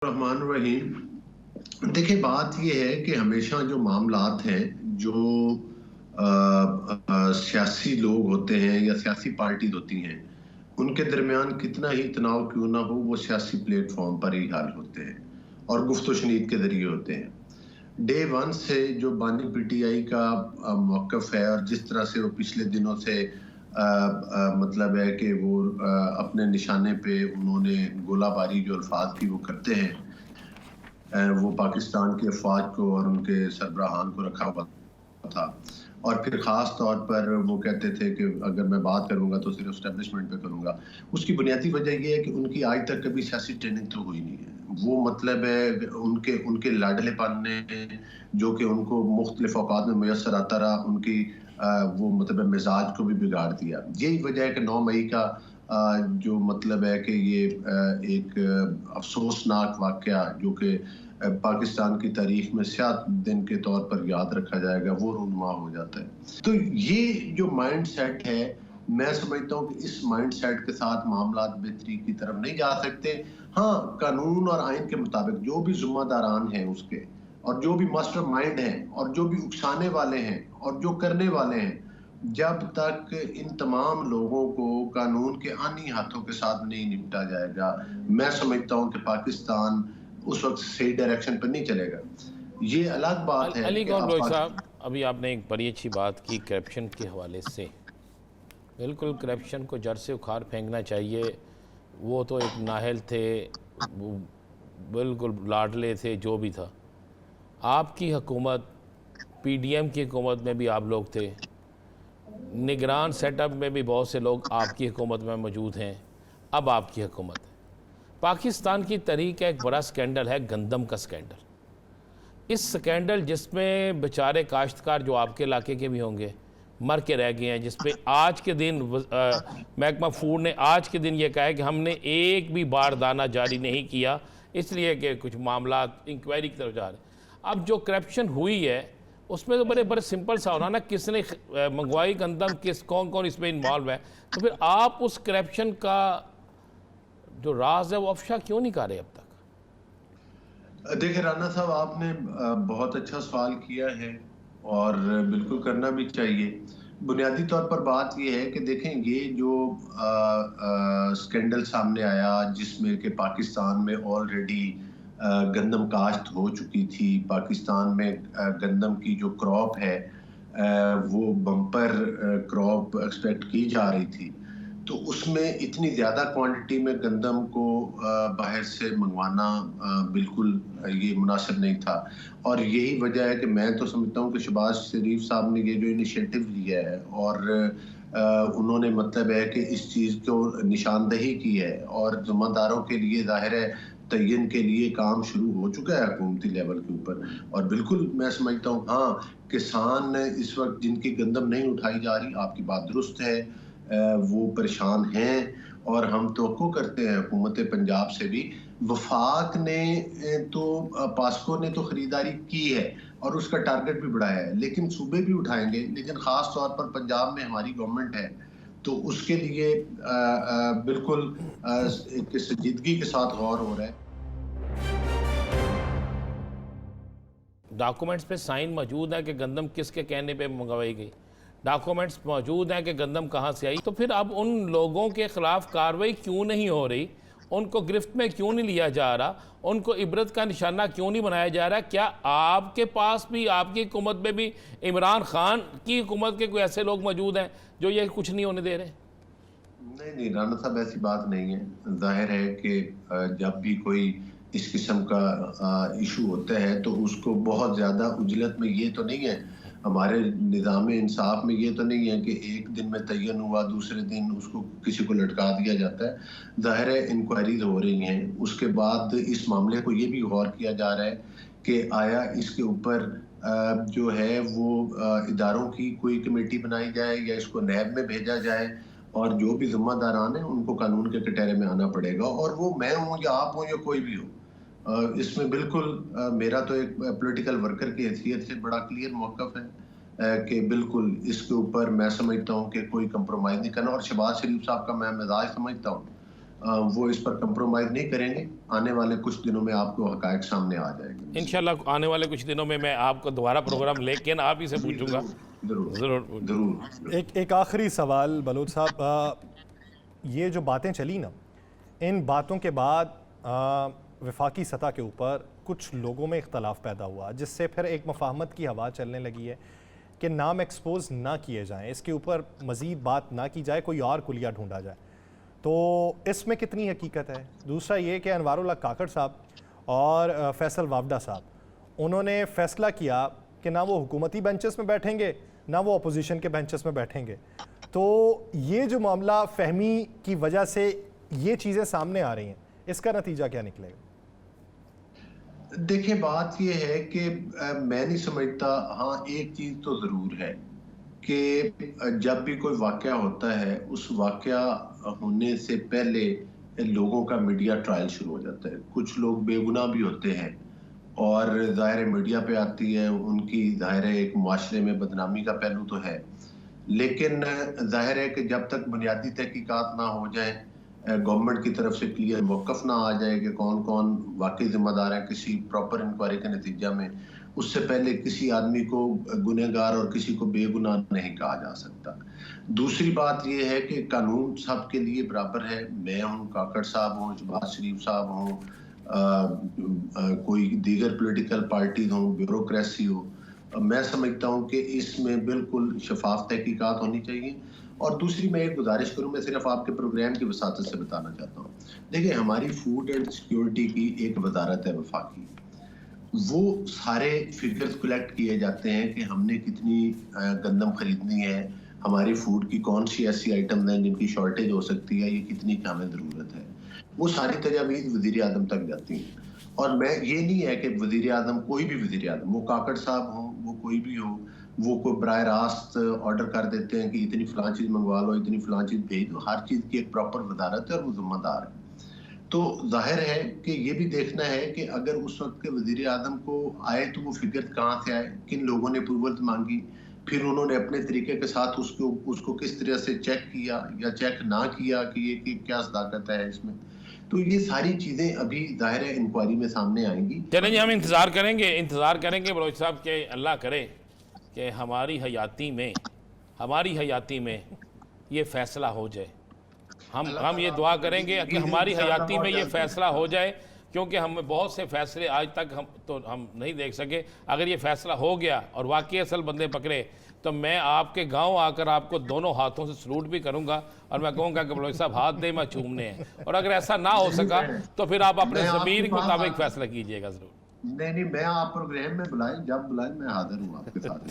रहमान रहीम। देखिए, बात ये है कि हमेशा जो मामलात हैं, जो सियासी लोग होते हैं या सियासी पार्टीज होती हैं, उनके दरमियान कितना ही तनाव क्यों ना हो, वो सियासी प्लेटफॉर्म पर ही हल होते हैं और गुफ्त शनीद के जरिए होते हैं। डे वन से जो बानी पीटीआई का मौक़िफ़ है और जिस तरह से वो पिछले दिनों से मतलब है कि वो अपने निशाने पे उन्होंने गोलाबारी जो अल्फाज की वो करते हैं, वो पाकिस्तान की अफवाज को और उनके सरबराहान को रखा हुआ था। और फिर ख़ास तौर पर वो कहते थे कि अगर मैं बात करूँगा तो सिर्फ एस्टेब्लिशमेंट पे करूँगा। उसकी बुनियादी वजह ये है कि उनकी आज तक कभी सियासी ट्रेनिंग तो हुई नहीं है। वो मतलब है उनके उनके लाडलेपन ने, जो कि उनको मुख्तलिफ औकात में मुयस्सर आता रहा, उनकी वो मतलब मिजाज को भी बिगाड़ दिया। यही वजह है कि 9 मई का जो मतलब है कि ये एक अफसोसनाक वाक़या जो कि पाकिस्तान की तारीख में स्याह दिन के तौर पर याद रखा जाएगा, वो रूनुमा हो जाता है। तो ये जो माइंड सेट है, मैं समझता हूँ कि इस माइंड सेट के साथ मामलात बेहतरी की तरफ नहीं जा सकते। हाँ, कानून और आइन के मुताबिक जो भी ज़िम्मेदारान हैं उसके, और जो भी मास्टर माइंड हैं, और जो भी उकसाने वाले हैं, और जो करने वाले हैं, जब तक इन तमाम लोगों को कानून के आनी हाथों के साथ नहीं निपटा जाएगा, मैं समझता हूँ कि पाकिस्तान उस वक्त सही डायरेक्शन पर नहीं चलेगा। ये अलग बात है अली कि गौर अब बलोच साहब, अभी आपने एक बड़ी अच्छी बात की करप्शन के हवाले से। बिल्कुल करप्शन को जड़ से उखाड़ फेंकना चाहिए। वो तो एक नाहल थे, वो बिल्कुल लाडले थे, जो भी था। आपकी हुकूमत, पीडीएम की हुकूमत में भी आप लोग थे, निगरान सेटअप में भी बहुत से लोग आपकी हुकूमत में मौजूद हैं। अब आपकी हुकूमत है। पाकिस्तान की तहरीक का एक बड़ा स्कैंडल है गंदम का स्कैंडल। इस स्कैंडल जिसमें बेचारे काश्तकार जो आपके इलाके के भी होंगे मर के रह गए हैं, जिस पे आज के दिन महकमा फूड ने आज के दिन ये कहा है कि हमने एक भी बारदाना जारी नहीं किया, इसलिए कि कुछ मामला इंक्वायरी की तरफ जा रहे हैं। अब जो करप्शन हुई है उसमें तो बड़े बड़े सिंपल सा होना ना, किसने मंगवाई गंदम, किस कौन कौन इसमें इन्वॉल्व है। तो फिर आप उस करप्शन का जो राज है वो अफशा क्यों नहीं कर रहे अब तक? देखिए राना साहब, आपने बहुत अच्छा सवाल किया है और बिल्कुल करना भी चाहिए। बुनियादी तौर पर बात ये है कि देखें, ये जो स्कैंडल सामने आया जिसमें कि पाकिस्तान में ऑलरेडी गंदम काश्त हो चुकी थी, पाकिस्तान में गंदम की जो क्रॉप है वो बम्पर क्रॉप एक्सपेक्ट की जा रही थी, तो उसमें इतनी ज़्यादा क्वांटिटी में गंदम को बाहर से मंगवाना बिल्कुल ये मुनासिब नहीं था। और यही वजह है कि मैं तो समझता हूँ कि शहबाज शरीफ साहब ने ये जो इनिशिएटिव लिया है और उन्होंने मतलब है कि इस चीज़ को निशानदही की है और ज़िम्मेदारों के लिए ज़ाहिर है तयन के लिए काम शुरू हो चुका है हुकूमती लेवल के ऊपर। और बिल्कुल मैं समझता हूँ, हाँ, किसान इस वक्त जिनकी गंदम नहीं उठाई जा रही, आपकी बात दुरुस्त है, वो परेशान हैं और हम तवक्को करते हैं हुकूमत पंजाब से भी। वफाक ने तो पास्को ने तो खरीदारी की है और उसका टारगेट भी बढ़ाया है, लेकिन सूबे भी उठाएंगे, लेकिन ख़ास तौर पर पंजाब में हमारी गवर्नमेंट है, तो उसके लिए बिल्कुल एक संजीदगी के साथ गौर हो रहा है। डॉक्यूमेंट्स पे साइन मौजूद है कि गंदम किसके कहने पे मंगवाई गई, डॉक्यूमेंट्स मौजूद हैं कि गंदम कहाँ से आई। तो फिर अब उन लोगों के ख़िलाफ़ कार्रवाई क्यों नहीं हो रही? उनको गिरफ्त में क्यों नहीं लिया जा रहा? उनको इबरत का निशाना क्यों नहीं बनाया जा रहा? क्या आपके पास भी, आपकी हुकूमत में भी इमरान खान की हुकूमत के कोई ऐसे लोग मौजूद हैं जो ये कुछ नहीं होने दे रहे? नहीं नहीं राना साहब, ऐसी बात नहीं है। जाहिर है कि जब भी कोई इस किस्म का इशू होता है तो उसको बहुत ज़्यादा उजलत में, ये तो नहीं है हमारे निज़ाम इंसाफ में, ये तो नहीं है कि एक दिन में तयन हुआ दूसरे दिन उसको किसी को लटका दिया जाता है। ज़ाहिर है इंक्वायरीज हो रही हैं, उसके बाद इस मामले को ये भी गौर किया जा रहा है कि आया इसके ऊपर जो है वो इदारों की कोई कमेटी बनाई जाए या इसको नैब में भेजा जाए, और जो भी ज़िम्मेदारान हैं उनको कानून के कटहरे में आना पड़ेगा, और वो मैं हूँ या आप हों या कोई भी हो। इसमें बिल्कुल मेरा तो एक पॉलिटिकल वर्कर की हैसियत से बड़ा क्लियर मौक़िफ़ है कि बिल्कुल इसके ऊपर मैं समझता हूँ कि कोई कंप्रोमाइज़ नहीं करना। और शहबाज शरीफ साहब का मैं मिजाज समझता हूँ वो इस पर कंप्रोमाइज नहीं करेंगे। आने वाले कुछ दिनों में आपको हकायक सामने आ जाएंगे। इंशाल्लाह आने वाले कुछ दिनों में मैं आपको दोबारा प्रोग्राम लेकिन आप ही से जी पूछूंगा। जरूर ज़रूर। जरूर। एक आखिरी सवाल बलोच साहब, ये जो बातें चली ना, इन बातों के बाद वफाकी सतह के ऊपर कुछ लोगों में इख्तलाफ पैदा हुआ, जिससे फिर एक मफाहमत की हवा चलने लगी है कि नाम एक्सपोज ना किए जाएं, इसके ऊपर मज़ीद बात ना की जाए, कोई और कुलिया ढूंढा जाए। तो इसमें कितनी हकीकत है? दूसरा ये कि अनवारुल्लाह काकड़ साहब और फैसल वावडा साहब, उन्होंने फ़ैसला किया कि ना वो हुकूमती बेंचेस में बैठेंगे ना वो अपोजिशन के बेंचेस में बैठेंगे। तो ये जो मामला फहमी की वजह से ये चीज़ें सामने आ रही हैं, इसका नतीजा क्या निकलेगा? देखिए, बात ये है कि मैं नहीं समझता। हाँ, एक चीज तो जरूर है कि जब भी कोई वाकया होता है, उस वाकया होने से पहले लोगों का मीडिया ट्रायल शुरू हो जाता है। कुछ लोग बेगुनाह भी होते हैं और ज़ाहिर मीडिया पे आती है, उनकी ज़ाहिर एक माशरे में बदनामी का पहलू तो है, लेकिन जाहिर है कि जब तक बुनियादी तहकीकात ना हो जाए, गवर्नमेंट की तरफ से क्लियर मौक़िफ़ ना आ जाए कि कौन कौन वाकई जिम्मेदार है किसी प्रॉपर इंक्वायरी के नतीजा में, उससे पहले किसी आदमी को गुनहगार और किसी को बेगुनाह नहीं कहा जा सकता। दूसरी बात यह है कि कानून सबके लिए बराबर है। मैं हूँ, काकड़ साहब हों, जमात शरीफ साहब हों, कोई दीगर पॉलिटिकल पार्टीज हों, ब्यूरोक्रेसी हो, मैं समझता हूँ कि इसमें बिल्कुल शफाफ तहकीकात होनी चाहिए। और दूसरी मैं एक गुजारिश करूँ, मैं सिर्फ आपके प्रोग्राम की वसातत से बताना चाहता हूँ। देखिए, हमारी फूड एंड सिक्योरिटी की एक वजारत है वफाकी, वो सारे फिगर्स कलेक्ट किए जाते हैं कि हमने कितनी गंदम खरीदनी है, हमारी फूड की कौन सी ऐसी आइटम हैं जिनकी शॉर्टेज हो सकती है, ये कितनी की हमें ज़रूरत है। वो सारी तजावीज़ वज़ीर आज़म तक जाती हैं। और मैं ये नहीं है कि वज़ीर आज़म, कोई भी वज़ीर आज़म, वो काकड़ साहब हों, वो कोई भी हो, वो कोई बराह रास्त ऑर्डर कर देते हैं कि इतनी फलां चीज़ मंगवा लो, इतनी फलां चीज़ भेज दो। हर चीज़ की एक प्रॉपर वजारत है और वो जिम्मेदार है। तो जाहिर है कि ये भी देखना है कि अगर उस वक्त के वज़ीर आज़म को आए तो वो फिगर कहाँ से आए, किन लोगों ने अप्रूवल मांगी, फिर उन्होंने अपने तरीके के साथ उसको किस तरह से चेक किया या चेक ना किया कि ये कि क्या सदाकत है इसमें। तो ये सारी चीज़ें अभी जाहिर है इंक्वायरी में सामने आएंगी। चलें जी, हम इंतज़ार करेंगे बलोच साहब के अल्लाह करे कि हमारी हयाती में ये फ़ैसला हो जाए। हम ये दुआ करेंगे कि हमारी हयाती में ये फ़ैसला हो जाए, क्योंकि हम बहुत से फ़ैसले आज तक हम नहीं देख सके। अगर ये फ़ैसला हो गया और वाकई असल बंदे पकड़े, तो मैं आपके गांव आकर आपको दोनों हाथों से सलूट भी करूंगा और मैं कहूँगा कि बलोच साहब हाथ दे, मैं चूमने हैं। और अगर ऐसा ना हो सका तो फिर आप अपने ज़मीर के मुताबिक फ़ैसला कीजिएगा ज़रूर। नहीं, मैं आप प्रोग्राम में बुलाएं, जब बुलाएं मैं हाजिर हूँ आपके साथ।